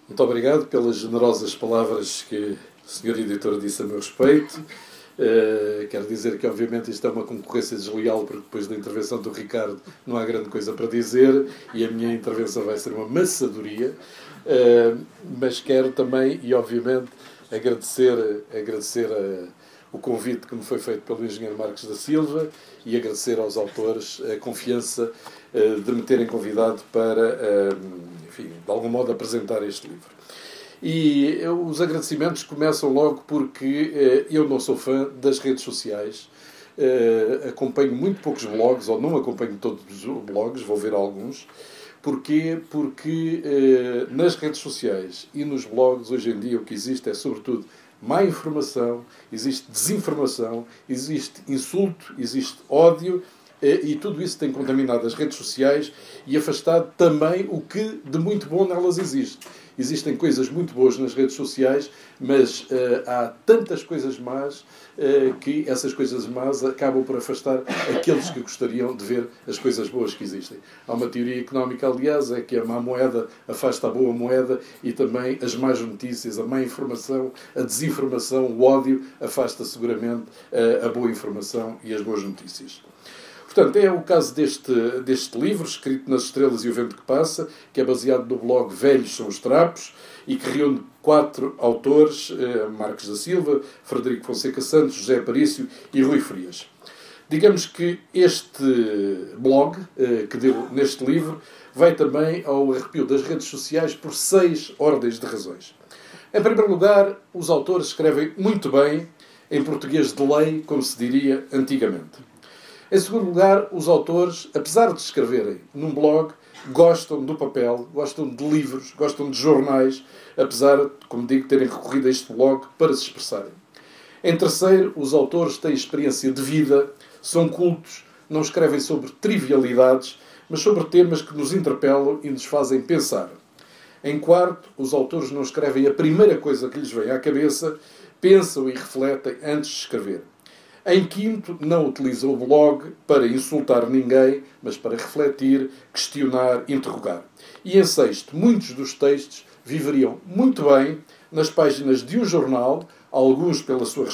Muito obrigado pelas generosas palavras que o Sr. Editor disse a meu respeito. Quero dizer que, obviamente, isto é uma concorrência desleal, porque depois da intervenção do Ricardo não há grande coisa para dizer e a minha intervenção vai ser uma maçadoria. Mas quero também, e obviamente, agradecer o convite que me foi feito pelo engenheiro Marcos da Silva e agradecer aos autores a confiança de me terem convidado para, enfim, de algum modo apresentar este livro. E os agradecimentos começam logo porque eu não sou fã das redes sociais, acompanho muito poucos blogs, ou não acompanho todos os blogs, vou ver alguns. Porquê? Porque nas redes sociais e nos blogs hoje em dia o que existe é sobretudo má informação, existe desinformação, existe insulto, existe ódio, e tudo isso tem contaminado as redes sociais e afastado também o que de muito bom nelas existe. Existem coisas muito boas nas redes sociais, mas há tantas coisas más que essas coisas más acabam por afastar aqueles que gostariam de ver as coisas boas que existem. Há uma teoria económica, aliás, é que a má moeda afasta a boa moeda e também as más notícias, a má informação, a desinformação, o ódio afasta seguramente a boa informação e as boas notícias. Portanto, é o caso deste livro, escrito nas Estrelas e o Vento que Passa, que é baseado no blog Velhos São os Trapos e que reúne 4 autores, Marcos da Silva, Frederico Fonseca Santos, José Aparício e Rui Frias. Digamos que este blog, que deu neste livro, vai também ao arrepio das redes sociais por 6 ordens de razões. Em primeiro lugar, os autores escrevem muito bem, em português de lei, como se diria antigamente. Em segundo lugar, os autores, apesar de escreverem num blog, gostam do papel, gostam de livros, gostam de jornais, apesar de, como digo, terem recorrido a este blog para se expressarem. Em terceiro, os autores têm experiência de vida, são cultos, não escrevem sobre trivialidades, mas sobre temas que nos interpelam e nos fazem pensar. Em quarto, os autores não escrevem a primeira coisa que lhes vem à cabeça, pensam e refletem antes de escrever. Em quinto, não utilizam o blog para insultar ninguém, mas para refletir, questionar, interrogar. E em sexto, muitos dos textos viveriam muito bem nas páginas de um jornal, alguns pela sua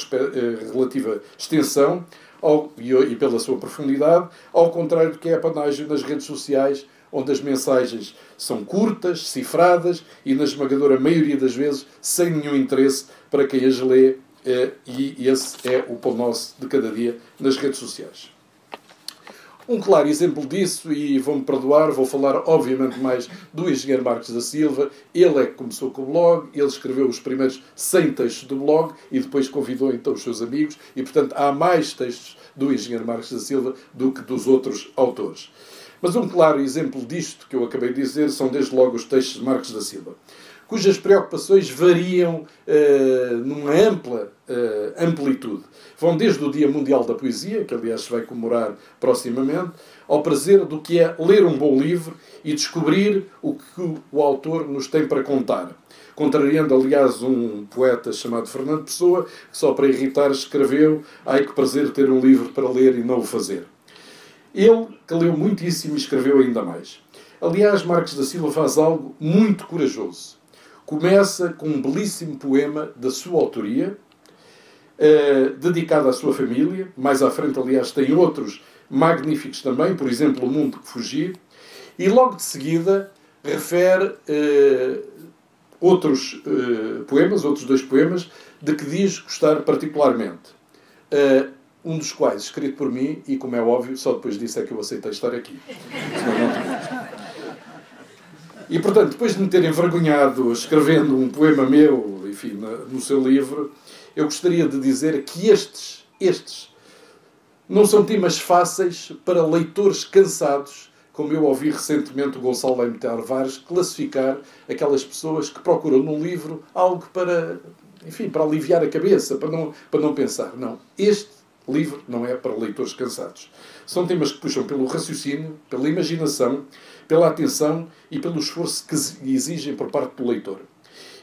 relativa extensão e pela sua profundidade, ao contrário do que é a apanágio nas redes sociais, onde as mensagens são curtas, cifradas e, na esmagadora maioria das vezes, sem nenhum interesse para quem as lê. E esse é o pão nosso de cada dia nas redes sociais. Um claro exemplo disso, e vão-me perdoar, vou falar obviamente mais do engenheiro Marcos da Silva. Ele é que começou com o blog, ele escreveu os primeiros 100 textos do blog e depois convidou então os seus amigos e, portanto, há mais textos do engenheiro Marcos da Silva do que dos outros autores. Mas um claro exemplo disto que eu acabei de dizer são desde logo os textos de Marcos da Silva, cujas preocupações variam numa ampla amplitude. Vão desde o Dia Mundial da Poesia, que aliás se vai comemorar proximamente, ao prazer do que é ler um bom livro e descobrir o que o autor nos tem para contar. Contrariando, aliás, um poeta chamado Fernando Pessoa, que só para irritar escreveu: "Ai, que prazer ter um livro para ler e não o fazer." Ele, que leu muitíssimo, escreveu ainda mais. Aliás, Marcos da Silva faz algo muito corajoso. Começa com um belíssimo poema da sua autoria, dedicado à sua família. Mais à frente, aliás, tem outros magníficos também, por exemplo, O Mundo que Fugi. E logo de seguida refere outros poemas, outros 2 poemas, de que diz gostar particularmente. Um dos quais, escrito por mim, e como é óbvio, só depois disso é que eu aceitei estar aqui. Senão não tinha. E, portanto, depois de me ter envergonhado escrevendo um poema meu, enfim, no seu livro, eu gostaria de dizer que estes não são temas fáceis para leitores cansados, como eu ouvi recentemente o Gonçalo M. Tavares classificar aquelas pessoas que procuram num livro algo para, enfim, para aliviar a cabeça, para não pensar. Não, este livro não é para leitores cansados. São temas que puxam pelo raciocínio, pela imaginação, pela atenção e pelo esforço que exigem por parte do leitor.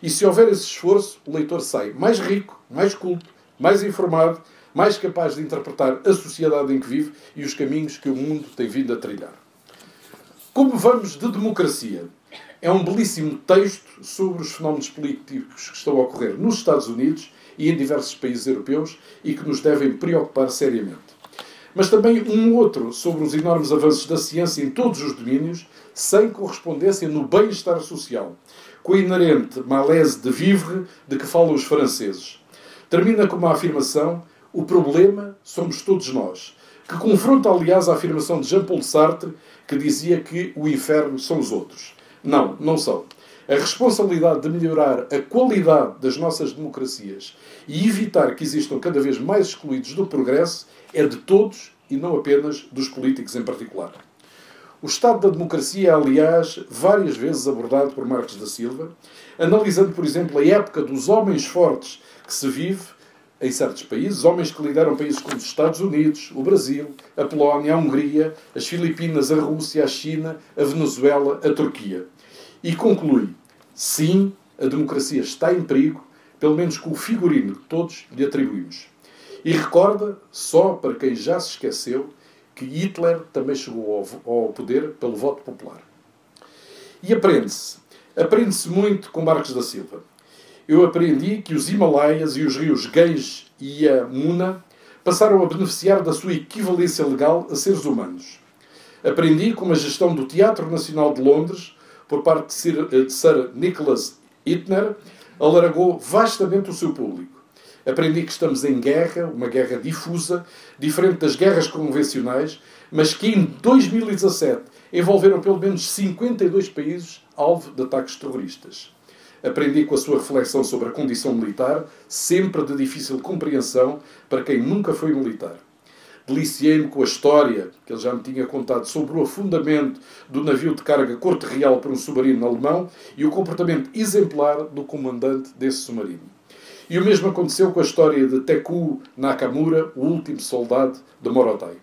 E se houver esse esforço, o leitor sai mais rico, mais culto, mais informado, mais capaz de interpretar a sociedade em que vive e os caminhos que o mundo tem vindo a trilhar. Como vamos de democracia? É um belíssimo texto sobre os fenómenos políticos que estão a ocorrer nos Estados Unidos e em diversos países europeus e que nos devem preocupar seriamente. Mas também um outro sobre os enormes avanços da ciência em todos os domínios, sem correspondência no bem-estar social, com a inerente malaise de vivre de que falam os franceses. Termina com uma afirmação: o problema somos todos nós, que confronta, aliás, a afirmação de Jean-Paul Sartre, que dizia que o inferno são os outros. Não, não são. A responsabilidade de melhorar a qualidade das nossas democracias e evitar que existam cada vez mais excluídos do progresso é de todos e não apenas dos políticos em particular. O estado da democracia é, aliás, várias vezes abordado por Marques da Silva, analisando, por exemplo, a época dos homens fortes que se vive em certos países, homens que lideram países como os Estados Unidos, o Brasil, a Polónia, a Hungria, as Filipinas, a Rússia, a China, a Venezuela, a Turquia. E conclui: sim, a democracia está em perigo, pelo menos com o figurino que todos lhe atribuímos. E recorda, só para quem já se esqueceu, que Hitler também chegou ao poder pelo voto popular. E aprende-se muito com Marques da Silva. Eu aprendi que os Himalaias e os rios Ganges e Yamuna passaram a beneficiar da sua equivalência legal a seres humanos. Aprendi como a gestão do Teatro Nacional de Londres, por parte de Sir Nicholas Hitler, alargou vastamente o seu público. Aprendi que estamos em guerra, uma guerra difusa, diferente das guerras convencionais, mas que em 2017 envolveram pelo menos 52 países alvo de ataques terroristas. Aprendi com a sua reflexão sobre a condição militar, sempre de difícil compreensão para quem nunca foi militar. Deliciei-me com a história que ele já me tinha contado sobre o afundamento do navio de carga Corte Real por um submarino alemão e o comportamento exemplar do comandante desse submarino. E o mesmo aconteceu com a história de Teku Nakamura, o último soldado de Morotai.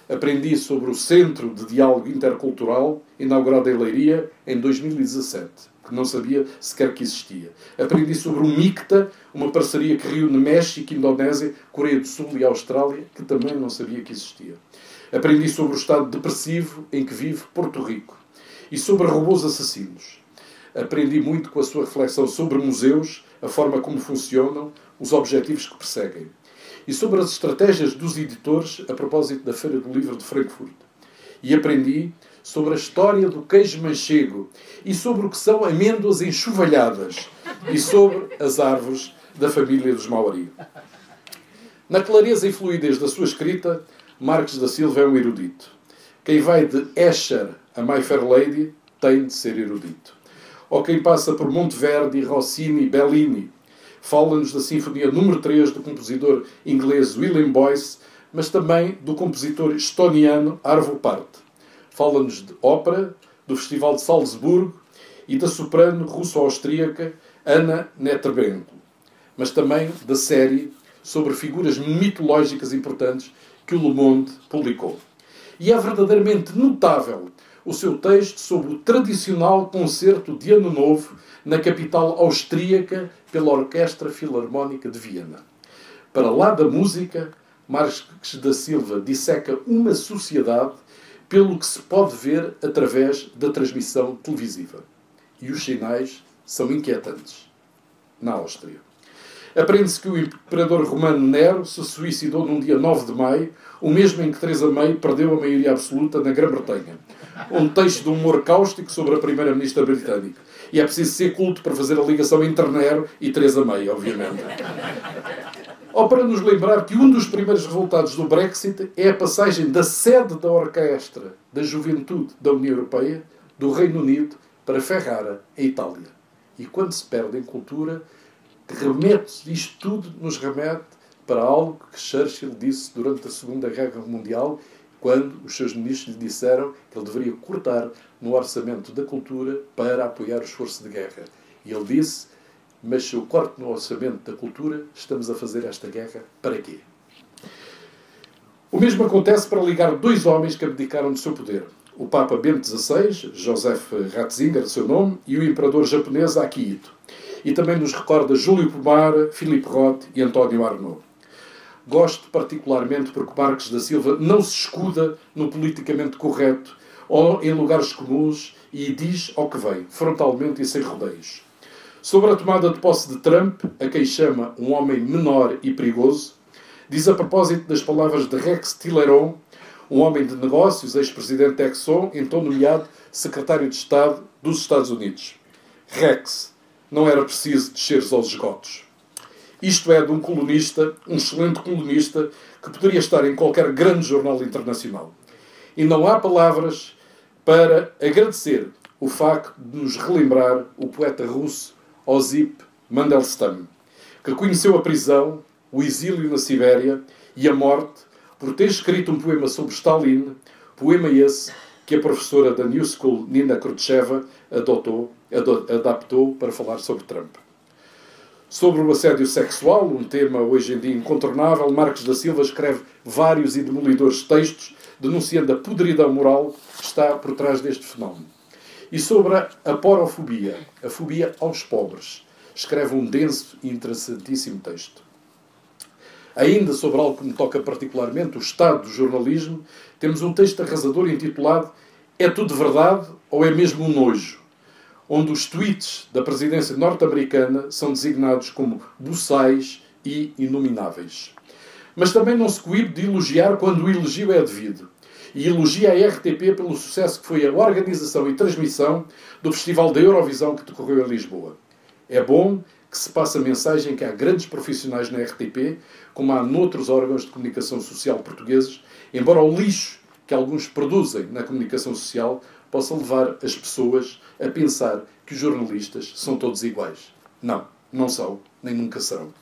Aprendi sobre o Centro de Diálogo Intercultural, inaugurado em Leiria em 2017, que não sabia sequer que existia. Aprendi sobre o MICTA, uma parceria que reúne México, Indonésia, Coreia do Sul e Austrália, que também não sabia que existia. Aprendi sobre o estado depressivo em que vive Porto Rico e sobre robôs assassinos. Aprendi muito com a sua reflexão sobre museus, a forma como funcionam, os objetivos que perseguem. E sobre as estratégias dos editores a propósito da Feira do Livro de Frankfurt. E aprendi sobre a história do queijo manchego e sobre o que são amêndoas enxovalhadas e sobre as árvores da família dos Maori. Na clareza e fluidez da sua escrita, Marques da Silva é um erudito. Quem vai de Escher a My Fair Lady tem de ser erudito. Ou quem passa por Monteverdi, Rossini e Bellini. Fala-nos da Sinfonia número 3 do compositor inglês William Boyce, mas também do compositor estoniano Arvo Pärt. Fala-nos de ópera, do Festival de Salzburgo e da soprano russo-austríaca Anna Netrebko, mas também da série sobre figuras mitológicas importantes que o Le Monde publicou. E é verdadeiramente notável o seu texto sobre o tradicional concerto de Ano Novo na capital austríaca pela Orquestra Filarmónica de Viena. Para lá da música, Marques da Silva disseca uma sociedade pelo que se pode ver através da transmissão televisiva. E os sinais são inquietantes. Na Áustria. Aprende-se que o imperador romano Nero se suicidou num dia 9 de maio, o mesmo em que Theresa May perdeu a maioria absoluta na Grã-Bretanha. Um texto de humor cáustico sobre a primeira-ministra britânica. E é preciso ser culto para fazer a ligação entre Nero e Theresa May, obviamente. Ou para nos lembrar que um dos primeiros resultados do Brexit é a passagem da sede da Orquestra da Juventude da União Europeia do Reino Unido para Ferrara, em Itália. E quando se perde em cultura, isto tudo nos remete para algo que Churchill disse durante a Segunda Guerra Mundial, quando os seus ministros lhe disseram que ele deveria cortar no orçamento da cultura para apoiar o esforço de guerra. E ele disse: mas se eu corto no orçamento da cultura, estamos a fazer esta guerra para quê? O mesmo acontece para ligar dois homens que abdicaram do seu poder. O Papa Bento XVI, Joseph Ratzinger, de seu nome, e o imperador japonês Akihito. E também nos recorda Júlio Pomar, Philippe Roth e António Arnaud. Gosto particularmente porque Marques da Silva não se escuda no politicamente correto ou em lugares comuns e diz ao que vem, frontalmente e sem rodeios. Sobre a tomada de posse de Trump, a quem chama um homem menor e perigoso, diz a propósito das palavras de Rex Tillerson, um homem de negócios, ex-presidente da Exxon, então nomeado secretário de Estado dos Estados Unidos. Rex, não era preciso desceres aos esgotos. Isto é de um colunista, um excelente colunista, que poderia estar em qualquer grande jornal internacional. E não há palavras para agradecer o facto de nos relembrar o poeta russo Osip Mandelstam, que conheceu a prisão, o exílio na Sibéria e a morte por ter escrito um poema sobre Stalin, poema esse que a professora da New School, Nina Khrushcheva, adaptou para falar sobre Trump. Sobre o assédio sexual, um tema hoje em dia incontornável, Marcos da Silva escreve vários e demolidores textos denunciando a podridão moral que está por trás deste fenómeno. E sobre a porofobia, a fobia aos pobres, escreve um denso e interessantíssimo texto. Ainda sobre algo que me toca particularmente, o estado do jornalismo, temos um texto arrasador intitulado É tudo verdade ou é mesmo um nojo?, onde os tweets da presidência norte-americana são designados como buçais e inomináveis. Mas também não se coíbe de elogiar quando o elogio é devido. E elogia a RTP pelo sucesso que foi a organização e transmissão do Festival da Eurovisão que decorreu em Lisboa. É bom que se passe a mensagem que há grandes profissionais na RTP, como há noutros órgãos de comunicação social portugueses, embora o lixo que alguns produzem na comunicação social possa levar as pessoas a pensar que os jornalistas são todos iguais. Não, não são, nem nunca serão.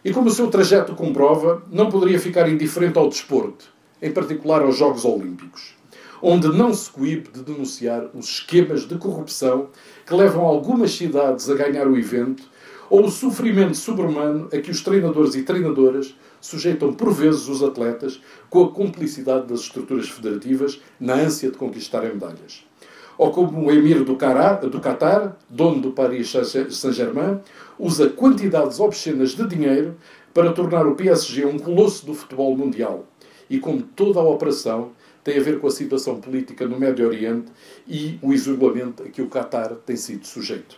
E como o seu trajeto comprova, não poderia ficar indiferente ao desporto, em particular aos Jogos Olímpicos, onde não se coíbe de denunciar os esquemas de corrupção que levam algumas cidades a ganhar o evento, ou o sofrimento sobre-humano a que os treinadores e treinadoras sujeitam por vezes os atletas com a cumplicidade das estruturas federativas na ânsia de conquistarem medalhas. Ou como o emir do Qatar, dono do Paris Saint-Germain, usa quantidades obscenas de dinheiro para tornar o PSG um colosso do futebol mundial. E como toda a operação tem a ver com a situação política no Médio Oriente e o isolamento a que o Qatar tem sido sujeito.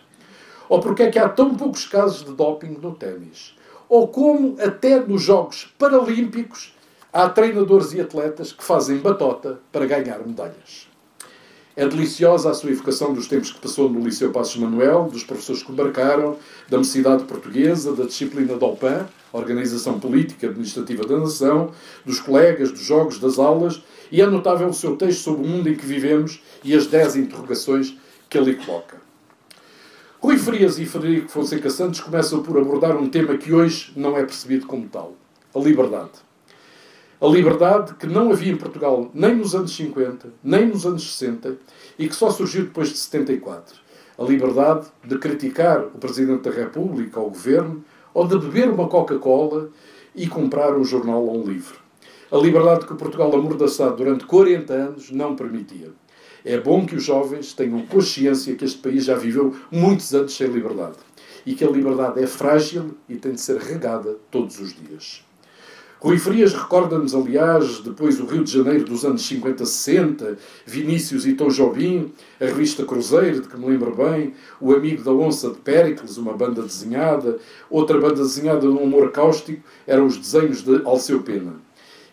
Ou porque é que há tão poucos casos de doping no ténis. Ou como até nos Jogos Paralímpicos há treinadores e atletas que fazem batota para ganhar medalhas. É deliciosa a sua evocação dos tempos que passou no Liceu Passos Manuel, dos professores que o marcaram, da mocidade portuguesa, da disciplina da OPAN, Organização Política e Administrativa da Nação, dos colegas, dos jogos, das aulas, e é notável o seu texto sobre o mundo em que vivemos e as 10 interrogações que ali coloca. Rui Frias e Frederico Fonseca Santos começam por abordar um tema que hoje não é percebido como tal: a liberdade. A liberdade que não havia em Portugal nem nos anos 50, nem nos anos 60 e que só surgiu depois de 74. A liberdade de criticar o Presidente da República ou o Governo, ou de beber uma Coca-Cola e comprar um jornal ou um livro. A liberdade que o Portugal amordaçado durante 40 anos não permitia. É bom que os jovens tenham consciência que este país já viveu muitos anos sem liberdade e que a liberdade é frágil e tem de ser regada todos os dias. Rui Frias recorda-nos, aliás, depois o Rio de Janeiro dos anos 50, 60, Vinícius e Tom Jobim, a revista Cruzeiro, de que me lembro bem, O Amigo da Onça de Péricles, uma banda desenhada, outra banda desenhada de um humor cáustico, eram os desenhos de Alceu Pena.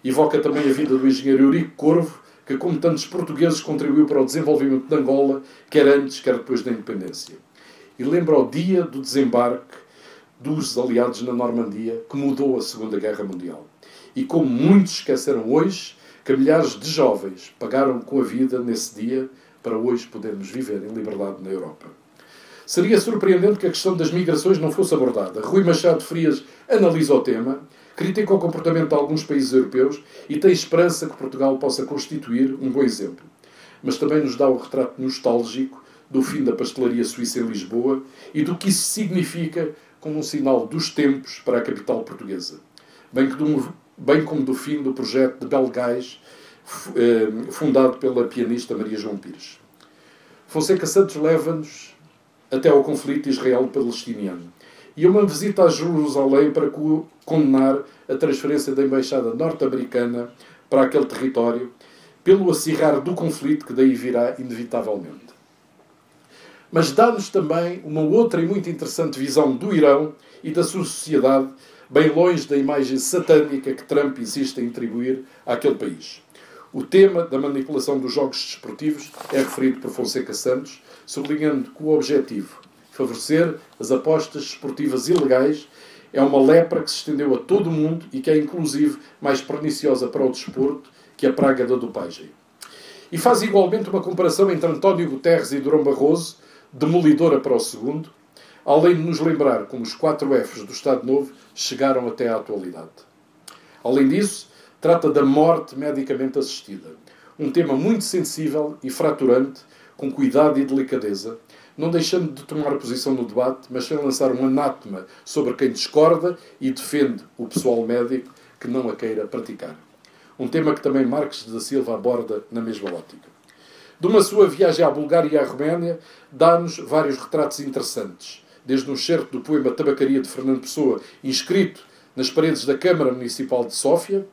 Evoca também a vida do engenheiro Eurico Corvo, que, como tantos portugueses, contribuiu para o desenvolvimento de Angola, quer antes, quer depois da independência. E lembra o dia do desembarque dos aliados na Normandia, que mudou a Segunda Guerra Mundial. E como muitos esqueceram hoje, que milhares de jovens pagaram com a vida nesse dia para hoje podermos viver em liberdade na Europa. Seria surpreendente que a questão das migrações não fosse abordada. Rui Machado Frias analisa o tema, critica o comportamento de alguns países europeus e tem esperança que Portugal possa constituir um bom exemplo. Mas também nos dá um retrato nostálgico do fim da pastelaria suíça em Lisboa e do que isso significa como um sinal dos tempos para a capital portuguesa. Bem como do fim do projeto de Belgais, fundado pela pianista Maria João Pires. Fonseca Santos leva-nos até ao conflito israelo-palestiniano e uma visita a Jerusalém para condenar a transferência da embaixada norte-americana para aquele território pelo acirrar do conflito que daí virá inevitavelmente. Mas dá-nos também uma outra e muito interessante visão do Irão e da sua sociedade, bem longe da imagem satânica que Trump insiste em atribuir àquele país. O tema da manipulação dos jogos desportivos é referido por Fonseca Santos, sublinhando que o objetivo, favorecer as apostas desportivas ilegais, é uma lepra que se estendeu a todo o mundo e que é, inclusive, mais perniciosa para o desporto que a praga da dopagem. E faz igualmente uma comparação entre António Guterres e Durão Barroso, demolidora para o segundo, além de nos lembrar como os 4 Fs do Estado Novo chegaram até à atualidade. Além disso, trata da morte medicamente assistida, um tema muito sensível e fraturante, com cuidado e delicadeza, não deixando de tomar posição no debate, mas sem lançar um anátema sobre quem discorda e defende o pessoal médico que não a queira praticar. Um tema que também Marques da Silva aborda na mesma ótica. De uma sua viagem à Bulgária e à Roménia, dá-nos vários retratos interessantes, desde um certo do poema Tabacaria de Fernando Pessoa, inscrito nas paredes da Câmara Municipal de Sófia,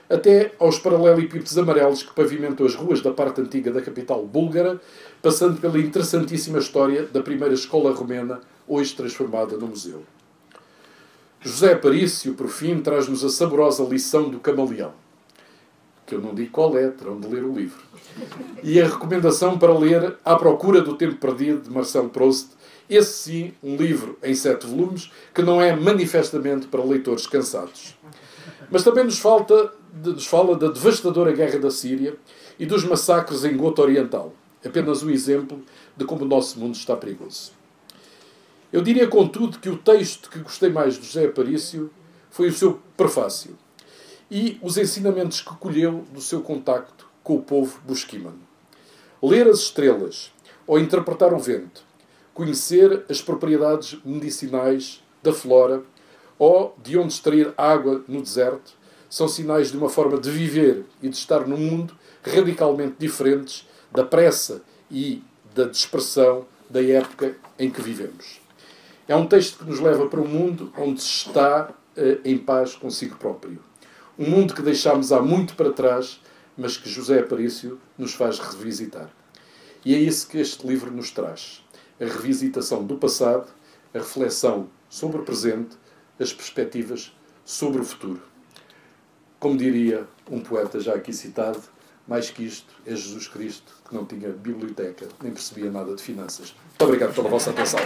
até aos paralelepípedos amarelos que pavimentam as ruas da parte antiga da capital búlgara, passando pela interessantíssima história da primeira escola romena, hoje transformada no museu. José Aparício, por fim, traz-nos a saborosa lição do camaleão, que eu não digo qual é, terão de ler o livro. E a recomendação para ler À Procura do Tempo Perdido, de Marcel Proust, esse sim, um livro em 7 volumes, que não é manifestamente para leitores cansados. Mas também nos fala da devastadora guerra da Síria e dos massacres em Ghouta Oriental. Apenas um exemplo de como o nosso mundo está perigoso. Eu diria, contudo, que o texto que gostei mais de José Aparício foi o seu prefácio e os ensinamentos que colheu do seu contacto com o povo busquiman. Ler as estrelas ou interpretar o vento, conhecer as propriedades medicinais da flora ou de onde extrair água no deserto, são sinais de uma forma de viver e de estar num mundo radicalmente diferentes da pressa e da dispersão da época em que vivemos. É um texto que nos leva para um mundo onde se está em paz consigo próprio. Um mundo que deixámos há muito para trás, mas que José Aparício nos faz revisitar. E é isso que este livro nos traz. A revisitação do passado, a reflexão sobre o presente, as perspectivas sobre o futuro. Como diria um poeta já aqui citado, mais que isto é Jesus Cristo, que não tinha biblioteca, nem percebia nada de finanças. Muito obrigado pela vossa atenção.